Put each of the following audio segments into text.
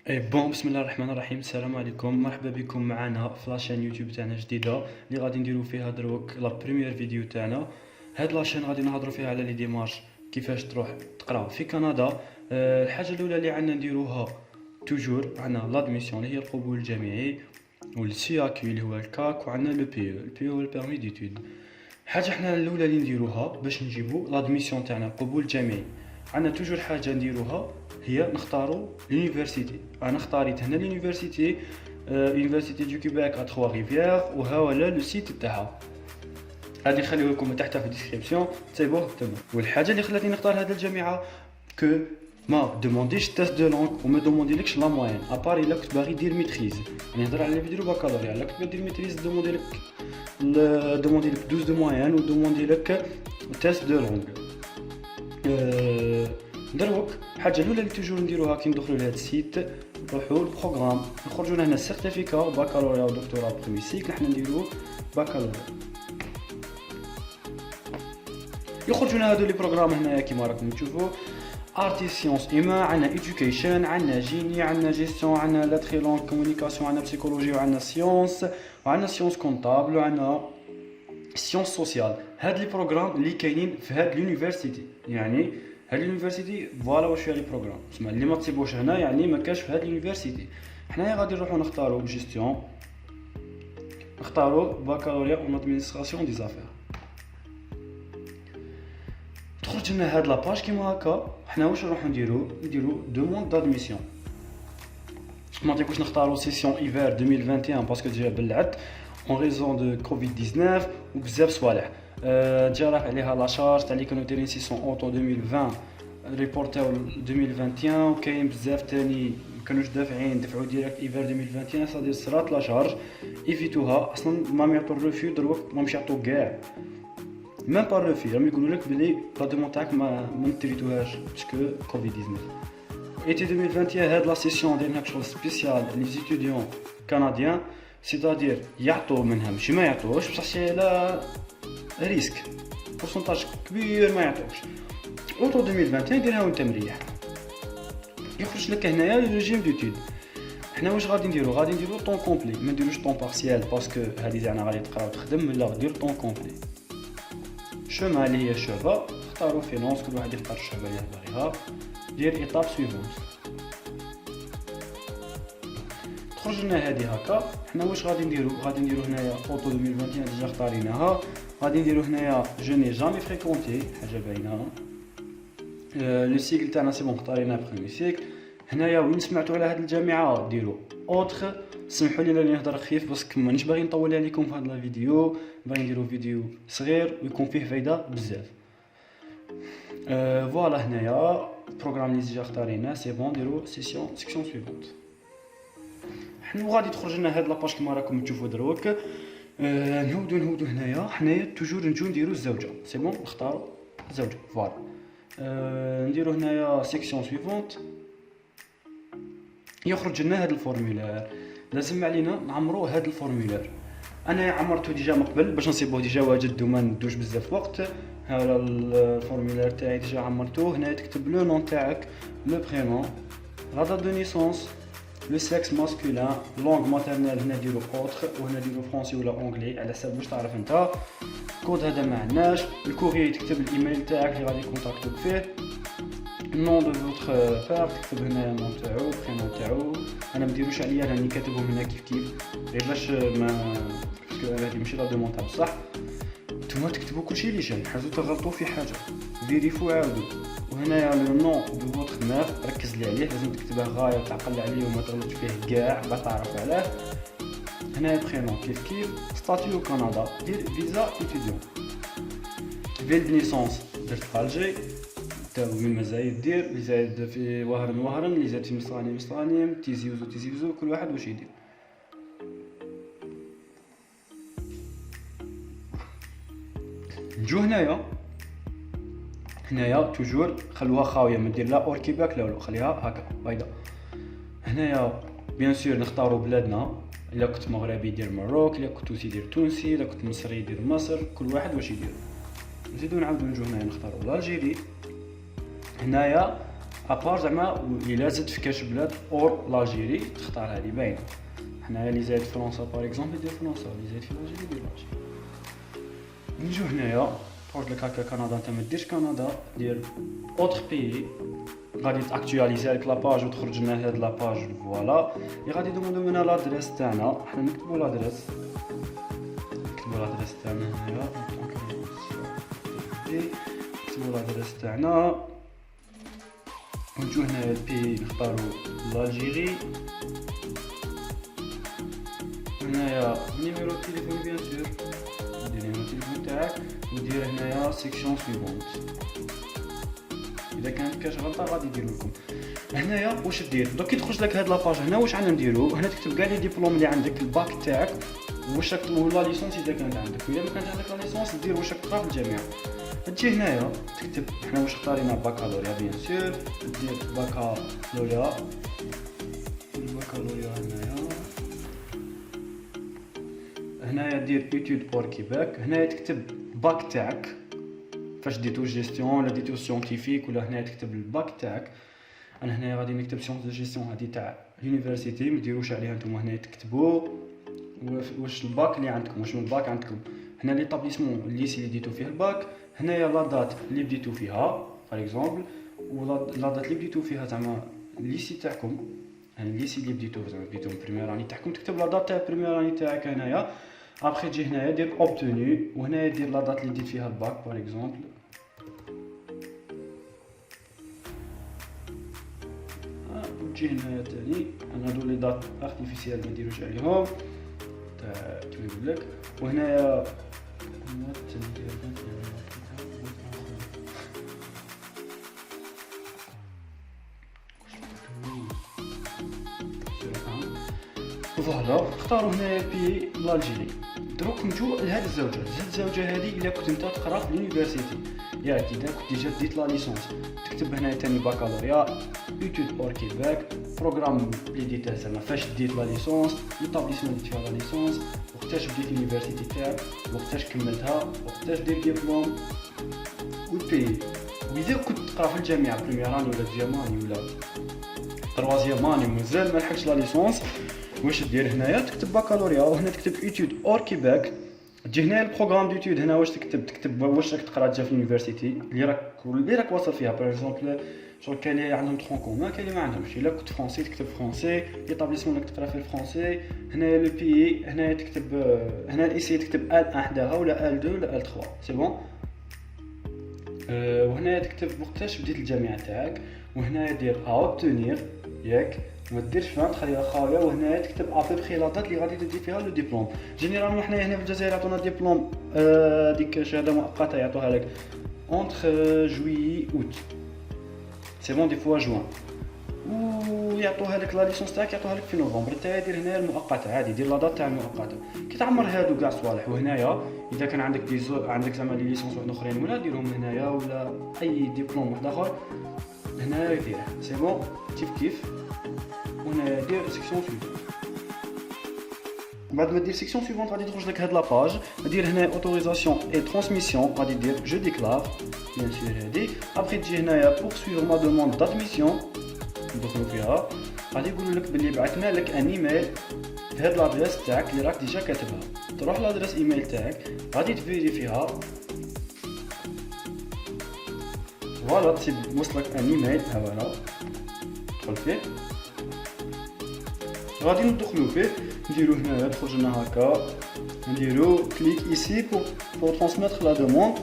بسم الله الرحمن الرحيم. السلام عليكم، مرحبا بكم معنا في لاشين يوتيوب تاعنا جديده اللي غادي نديرو فيها دروك لا بريمير فيديو تاعنا. هاد لاشين غادي نهضروا فيها على لي ديمارش، كيفاش تروح تقرا في كندا. الحاجه الاولى اللي عندنا نديروها توجور عندنا لادميسيون اللي هي القبول الجامعي، والسي اكيو اللي هو الكاك، وعندنا لو بي او هو البيرمي ديتود. حاجه حنا الاولى اللي نديروها باش نجيبو لادميسيون تاعنا القبول الجامعي، عندنا توجور حاجه نديروها هي نختاروا لونيفرسيتي. انا اختاريت هنا لونيفرسيتي يونيفرسيتي دو كيباك ا 3 ريفيير، وها ولا لو سيت تاعها غادي نخليه لكم تحت في الديسكريبسيون تسيبوه تما. والحاجه اللي خلاتني نختار هذه الجامعه كو ما دومونديش تيست دو لونغ وما دومونديلكش لا موين ابار الا كنت باغي دير ميتريز. يعني نهضر على فيديو باكالوريا، الا كنت باغي دير ميتريز دومونديلك 12 دو موين ودومونديلك تيست دو لونغ. دروك الحاجه الاولى اللي توجور نديروها كي ندخلوا لهذا السيت، نروحوا للبروغرام، نخرجوا لهنا السيرتيفيكا باكالوريا ودكتوراه برومي سيكل. حنا نديروا باكالوريا، يخرجوا لنا هذو لي بروغرام هنايا كيما راكم تشوفوا. ارتي سيونس ايما، عندنا ايدوكيشن، عندنا جيني، عندنا جيستيون، عندنا لاتري لونغ كومونيكاسيون، عندنا بسيكولوجي، وعندنا سيونس، وعندنا سيونس كونطابل، وعندنا سيونس سوسيال. هاد لي بروغرام اللي كاينين في هاد لونيفرسيتي، يعني هاد لونيفرسيتي فوالا واش فيها لي بروغرام. تسمى اللي ما تصيبوش هنا يعني ما كاش في هاد لونيفرسيتي. حنايا غادي نروحو نختارو جيستيون، نختارو باكالوريا اون ادمينستراسيون دي زافير. تخرج لنا هاد لاباج كيما هكا. حنا واش نروحو نديرو دوموند دادميسيون. ما نعطيكوش نختارو سيسيون ايفير 2021 باسكو ديجا بلعت اون ريزون دو كوفيد 19 وبزاف صوالح. جا رافع عليها لا شارج تاع لي كانوا دايرين سيسيون اوتو 2020 ريبورتاو 2021، وكاين بزاف تاني مكانوش دافعين دفعوا ديريكت ايفير 2021. صادير صرات لا شارج ايفيتوها اصلا، ما يعطوا الريفيو دروك، ما يعطوا كاع ميم با الريفيو، راهم يقولوا لك بلي لا دومون تاعك ما تريتوهاش باسكو كوفيد 19. ايتي 2021 هاد لا سيسيون دايرينها شغل سبيسيال لي زيتيديون كنديان، سيتادير يعطوا منها ماشي ما يعطوش، بصح سي لا ريسك بورسونتاج كبير ما يعطوش. اوتو 2021 ديرها وانت مريح، يخرج لك هنايا لو ريجيم دوتيد. حنا واش غادي نديرو طون كومبلي، ما نديروش طون بارسيال باسكو هذه زعما غادي تقرا وتخدم، لا دير طون كومبلي. شوما اللي هي شوفا، اختاروا فينونس، كل واحد يختار الشوفا اللي باغيها، دير ايطاب سويفونت. تخرج لنا هذه هكا. حنا واش غادي نديرو هنايا اوتو 2021 ديجا اختاريناها. غادي نديرو هنايا جو ني جامي فريكونتي، حاجه باينه. لو سيكل تاعنا سي بون اختارينا برومي سيكل. هنايا وين سمعتوا على هذه الجامعه ديروا اوتر. سمحوا لي راني نهضر خفيف باسكو مانيش باغي نطول عليكم في هذا الفيديو، باغي نديرو فيديو صغير ويكون فيه فايده بزاف. فوالا هنايا البروغرام اللي ديجا اختاريناه سي بون، نديرو سيكسيون سويفونت. حنا غادي تخرج لنا هاد لاباج كيما راكم تشوفوا دروك. نهودو هنايا. حنايا توجور نجو نديرو الزوجه، سي بون نختارو الزوجه فوالا. نديرو هنايا سيكسيون سويفونت، يخرج لنا هاد الفورمولير. لازم علينا نعمرو هاد الفورمولير. انا عمرته ديجا من قبل باش نصيبوه ديجا واجد وما ندوش بزاف وقت. هذا الفورمولير تاعي ديجا عمرتوه. هنا تكتب لو نون تاعك، لو برينون، لا دات دو نيسونس، لو سكس ماسكولين، لونغ ماتيرنيل هنا ديرو اوتر، وهنا ديرو فرونسي ولا اونغلي على حسب واش تعرف انت. كود هذا ما عندناش. الكوريي تكتب الايميل تاعك اللي غادي يكونتاكتوك فيه. النون دو فوتر بار تكتب هنا النون تاعو، برينون تاعو. انا مديروش عليا راني كاتبهم هنا كيف غير باش ما باسكو هذه ماشي لا دومون تاع بصح. نتوما تكتبوا كلشي اللي جاي، حاجه تغلطوا في حاجه فيريفو عاودوا. وهنايا لو نون دو فوتر مير ركز لي عليه، لازم تكتبه غايه وتعقل عليه وما تغلطش فيه كاع باش تعرف علاه. هنايا برينون كيف ستاتيو كندا، دير فيزا ايتيديون. فيل نيسونس درت الجي تاو من مزايد، دير اللي زايد في وهران اللي زايد في مصانيم تيزيوزو كل واحد واش يدير. نجو هنايا توجور خلوها خاويه، ما دير لا اوركيباك لا خليها هكا بيضاء. هنايا بيان سور نختاروا بلادنا، الا كنت مغربي دير مروك، الا كنت تونسي دير تونسي، الا كنت مصري دير مصر، كل واحد واش يدير. نزيدو نعاودو نجو هنايا نختاروا الجيري. هنايا ابار زعما الا زدت في كاش بلاد اور لالجيري تختار هذه باينه. حنايا اللي زايد فرنسا باغ اكزومبل دير فرنسا، اللي زايد في لالجيري دير لالجيري. نجو هنايا تخرج لك هكا كندا، انت ما ديرش كندا، دير اوتر بيي، غادي تاكtualiser لك لاباج وتخرج لنا هاد لاباج. فوالا اللي غادي يدوموندو منا لادريس تاعنا، حنا نكتبو لادريس تاعنا هنايا، نكتبو لادريس تاعنا ونجو هنايا البي نختارو لالجيري. هنايا نيميرو تيليفون بيان سور، دير نيميرو تيليفون تاعك ودير هنايا سيكسيون سويفونت. اذا كانت كاش غلطه غادي يديروا لكم هنايا. واش دير دوك كي تخرج لك هاد لاباج هنا، واش عندنا نديرو هنا؟ تكتب كاع لي ديبلوم اللي عندك، الباك تاعك، واش راك ولا ليسونس اذا كانت عندك، واذا ما كانت عندك لا ليسونس دير واش راك تقرا في الجامعه. تجي هنايا تكتب حنا واش اختارينا باكالوريا بيان سور، دير باكالوريا هنايا دير ايتود اور كيباك. هنايا تكتب باك تاعك فاش ديتو جيستيون ولا ديتو سيونتيفيك، ولا هنايا تكتب الباك تاعك. انا هنايا غادي نكتب سيونس دو جيستيون هادي تاع يونيفرسيتي، ما ديروش عليها نتوما. هنايا تكتبوا واش الباك اللي عندكم، واش من الباك عندكم. هنا ليطابليسمون الليسي اللي ديتو فيه الباك، هنايا لا دات اللي بديتو فيها باغ اكزومبل، ولا لا دات اللي بديتو فيها زعما الليسي تاعكم، يعني الليسي اللي بديتو زعما بديتو من بريمير اني تاعكم، تكتب لا دات تاع بريمير اني تاعك هنايا. ابخي تجي هنايا دير اوبتوني، وهنايا دير لا دات اللي ديت فيها الباك باغ اكزومبل. تجي هنايا تاني، انا هادو لي دات ارتيفيسيال ما نديروش عليهم تاع كيما نقول لك. وهنايا فوالا اختاروا هنايا بي لالجيري. دروك نجو لهاد الزوجه هادي. الا كنت انت تقرا في لونيفرسيتي ياك، اذا كنت ديجا ديت لا ليسونس، تكتب هنايا تاني باكالوريا ايتود اور كيباك، بروغرام اللي ديته زعما فاش ديت لا ليسونس، ليطابليسمون ديت فيها لا ليسونس، وقتاش بديت لونيفرسيتي تاعك، وقتاش كملتها، وقتاش دير ديبلوم، والبي. واذا كنت تقرا في الجامعه بريمير اني ولا دوزيام اني ولا تروازيام اني مازال ما لحقتش لا ليسونس، واش دير هنايا؟ تكتب باكالوريا، وهنا تكتب ايتود اور كيباك. تجي هنايا البروغرام ديتود، هنا واش تكتب واش راك تقرا ديجا في اليونيفرسيتي اللي راك واصل فيها. باغ اكزومبل شغل كاين اللي عندهم ترون كومون، كاين اللي ما عندهمش. الا كنت فرونسي تكتب فرونسي، ليطابليسمون راك تقرا فيه الفرونسي. هنايا لو بي، هنايا تكتب هنا ايسي تكتب ال 1 حداها ولا ال 2 ولا ال 3 سي بون. وهنايا تكتب وقتاش بديت الجامعه تاعك، وهنايا دير اوبتونير ياك، ما ديرش فان تخليها خاويه. وهنايا تكتب ابري لا دات اللي غادي تدي فيها لو ديبلوم. جينيرالمون حنايا هنا في الجزائر يعطونا ديبلوم ديك شهاده مؤقته يعطوها لك اونتر جويي اوت سي بون، دي فوا جوان، ويعطوها لك لا ليسونس تاعك يعطوها لك في نوفمبر. نتايا دير هنايا المؤقته عادي، دير لا دات تاع المؤقته كي تعمر هادو كاع صوالح. وهنايا اذا كان عندك عندك زعما لي ليسونس واحد اخرين ولا ديرهم هنايا، ولا اي ديبلوم واحد اخر هنايا ديره سي بون كيف. وهنا دير سيكسيون سويفونت. بعد ما دير سيكسيون سويفونت غادي تخرج لك هاد لاباج، دير هنا اوتوريزاسيون اي ترانسميسيون، غادي دير جو ديكلار بيان سور هادي. ابخي تجي هنايا بورسويفر ما دوموند دادميسيون ندخلو فيها، غادي يقولوا لك بلي بعثنا لك ان ايميل بهاد لادريس تاعك اللي راك ديجا كاتبها. تروح لادريس ايميل تاعك غادي تفيريفيها، فوالا تسيب وصلك ان ايميل ها فوالا تدخل فيه، غادي ندخلو فيه نديرو هنايا تخرج لنا هكا، نديرو كليك ايسي بور ترانسميتر لا دوموند،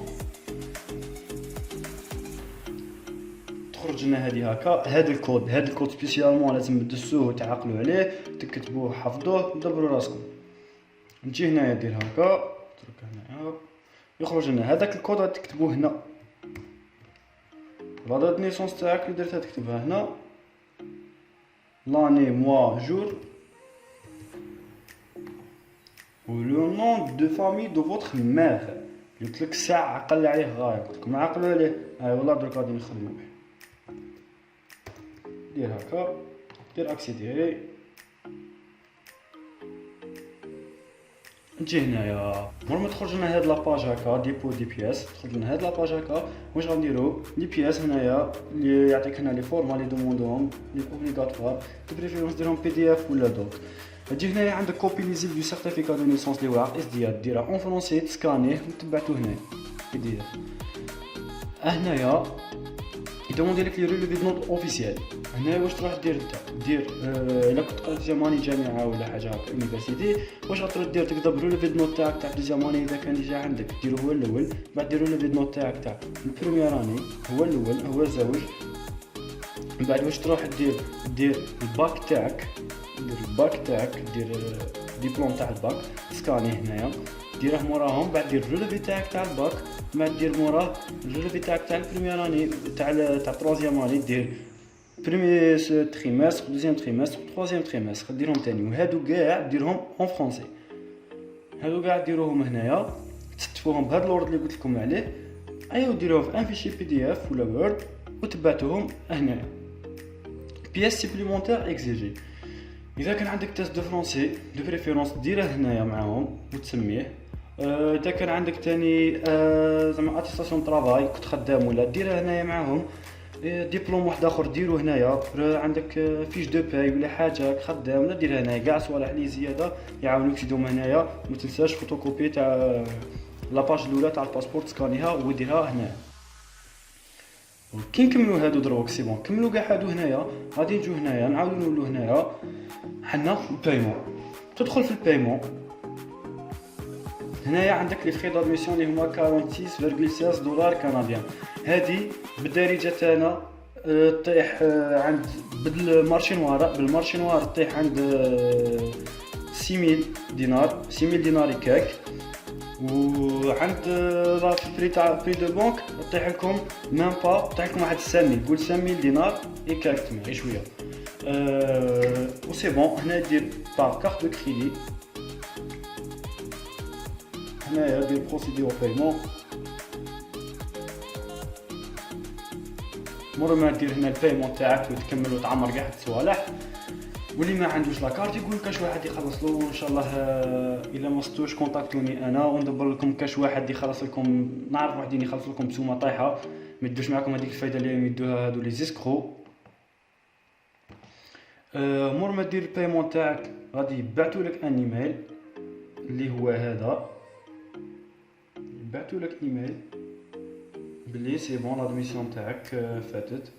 تخرج لنا هادي هكا. هاد الكود سبيسيالمون لازم تدسوه وتعقلوا عليه، تكتبوه حفظوه دبروا راسكم. نجي هنايا دير هكا، ترك هنايا يخرج لنا هذاك الكود غادي تكتبوه هنا. لا دات نيسونس تاعك اللي درتها تكتبها هنا، لاني موا جور و لو نون دو فامي دو فوتر مير. قلت لك الساعة عقل عليه غاية، قلت لكم عقلوا عليه. والله درك غادي نخدمو به. دير هكا، دير اكسيديري، تجي هنايا مور ما تخرج لنا هاد لاباج هكا ديبو دي بياس، تخرج لنا هاد لاباج هكا واش غنديرو لي بياس هنايا اللي يعطيك هنا لي فورما لي دوموندوهم لي اوبليغاتوار تبريفيرونس ديرهم بي دي اف ولا دوك. تجي هنايا عندك كوبي ليزيل دو سيرتيفيكا دو نيسونس اللي هو اس دي ديرها اون فرونسي تسكانيه وتبعتو هنايا بي دي اف. هنايا يدوموندي لك لي ريليفي دو نوت اوفيسيال. هنايا واش تروح دير انت دير الا كنت قريت دوزيام اني جامعه ولا حاجه هكا يونيفرسيتي واش غتروح دير تكتب ريليفي دو نوت تاعك تاع دوزيام اني اذا كان ديجا عندك ديرو هو الاول، بعد دير ريليفي دو نوت تاعك تاع البروميير اني هو الاول هو الزوج. من بعد واش تروح دير الباك تاعك، دير الباك تاعك دير ديبلوم تاع الباك سكاني هنايا ديره موراهم، بعد دير الريليفي تاعك تاع الباك، بعد دير موراه الريليفي تاعك تاع البروميير اني تاع تروازيام اني دير بريمي تريمستر دوزيام تريمستر تروازيام تريمستر ديرهم تاني. وهادو كاع ديرهم اون فرونسي، هادو كاع ديروهم هنايا تستفوهم بهاد الورد اللي قلت لكم عليه، ايوا ديروه في ان فيشي بي دي اف ولا وورد وتبعتوهم هنايا. بياس سيبليمونتير اكزيجي، اذا كان عندك تيست دو فرونسي دو بريفيرونس ديره هنايا معاهم وتسميه. اذا كان عندك تاني زعما اتيستاسيون طرافاي كنت خدام ولا ديرها هنايا معاهم. ديبلوم واحد اخر ديرو هنايا، عندك فيش دو باي ولا حاجه خدام ولا ديرها هنايا، كاع صوالح لي زياده يعاونوك تزيدهم هنايا. ما تنساش فوتوكوبي تاع لاباج الاولى تاع الباسبور تسكانيها وديرها هنايا. كي نكملوا هادو دروك سي بون كملوا كاع هادو هنايا، غادي نجيو هنايا نعاودو نولو هنايا حنا البايمون. تدخل في البايمون هنايا عندك لي فري دادميسيون اللي هما 46.16 دولار كنديان. هادي بالدارجه تاعنا طيح عند بالمارشي نوار، بالمارشي نوار طيح عند 6000 دينار 6000 دينار كاك. وعند لا بري تاع بري دو بانك طيح لكم ميم با طيح لكم واحد 5000 قول 5000 دينار كاك تما شويه. و سي بون هنا دير با كارت دو كريدي، هنايا دير بروسيدور بايمون. مور ما دير هنا البايمون تاعك وتكمل وتعمر كاع الصوالح. واللي ما عندوش لاكارت يقول كاش واحد يخلص له ان شاء الله. الا ما صدتوش كونتاكتوني انا وندبر لكم كاش واحد يخلص لكم، نعرف واحدين يخلص لكم بسومه طايحه ما يدوش معكم هذيك الفايده اللي يدوها هادو لي زيسكرو. مور ما دير البايمون تاعك غادي يبعثوا لك ان ايميل اللي هو هذا، يبعثوا لك ايميل بلي سي بون لادميسيون تاعك فاتت.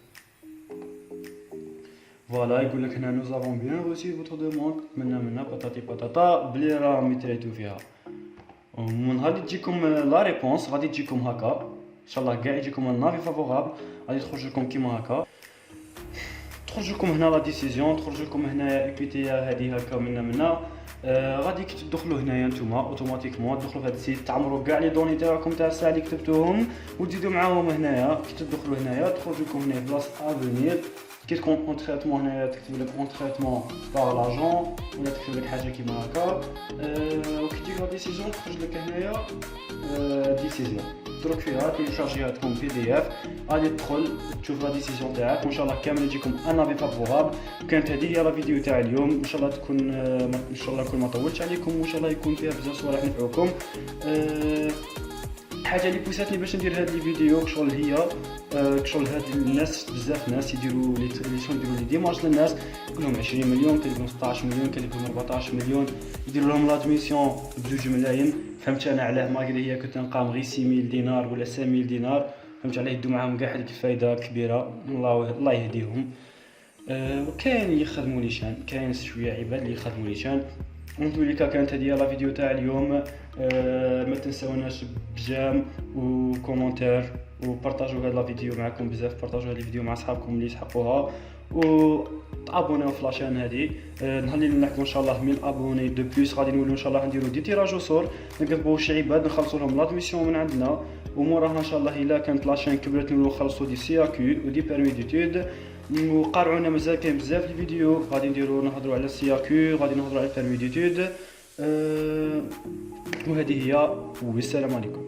فوالا يقول لك هنا نو زافون بيان روسي فوتر دوموند منا باتاتي باتاتا بلي راهم يتريتو فيها. ومن غادي تجيكم لا ريبونس غادي تجيكم هكا ان شاء الله كاع يجيكم النافي فافورابل، غادي تخرج لكم كيما هكا، تخرج لكم هنا لا ديسيزيون، تخرج لكم هنا ايكويتي هذه هكا منا غادي كي تدخلوا هنايا نتوما اوتوماتيكمون تدخلوا في هذا السيت تعمروا كاع لي دوني تاعكم تاع الساعه اللي كتبتوهم وتزيدوا معاهم هنايا. كي تدخلوا هنايا تخرج لكم هنا بلاصه افونير، كي تكون اون تريتمون هنايا تكتب لك اون تريتمون بار لاجون ولا تكتب لك حاجه كيما هكا. وكي تجيك لا ديسيزيون تخرج لك هنايا ديسيزيون تروح فيها تيشارجيها تكون بي دي اف، غادي تدخل تشوف لا ديسيزيون تاعك وان شاء الله كامل يجيكم ان افي فافورابل. كانت هذه هي لا فيديو تاع اليوم، ان شاء الله تكون ان شاء الله نكون ما طولتش عليكم وان شاء الله يكون فيها بزاف صوالح نفعوكم. الحاجه اللي بوساتني باش ندير هذا الفيديو شغل هي شغل هاد الناس بزاف ناس يديروا لي يديروا لي ديمارش للناس كلهم 20 مليون كلهم 16 مليون كلهم 14 مليون يديروا لهم لادميسيون ب2 ملايين. فهمت انا علاه ماغري هي كنت نقام غير 6000 دينار ولا 5000 دينار، فهمت علاه يدوا معاهم كاع هذيك الفايده كبيره. الله يهديهم. وكاين اللي يخدموا ليشان، كاين شويه عباد اللي يخدموا ليشان. وليكا كانت هذه لا فيديو تاع اليوم. ما تنساوناش بجام وكومونتير وبارطاجوا هذا لا فيديو معكم بزاف، بارطاجوا هذه الفيديو مع صحابكم اللي يسحقوها وابونيو في لاشين هذه. نهار اللي نحكوا ان شاء الله 1000 ابوني دو بليس غادي نولوا ان شاء الله نديروا دي تيراج وصور نقلبوا شي عباد نخلصوا لهم لادميسيون من عندنا، وموراها ان شاء الله الا كانت لاشين كبرت نولوا نخلصوا دي سي كيو ودي بيرمي ديتود. وقارعونا مازال كاين بزاف الفيديو غادي نديروا نهضروا على السي كيو، غادي نهضروا على البيرمي ديتود. وهذه هي والسلام عليكم.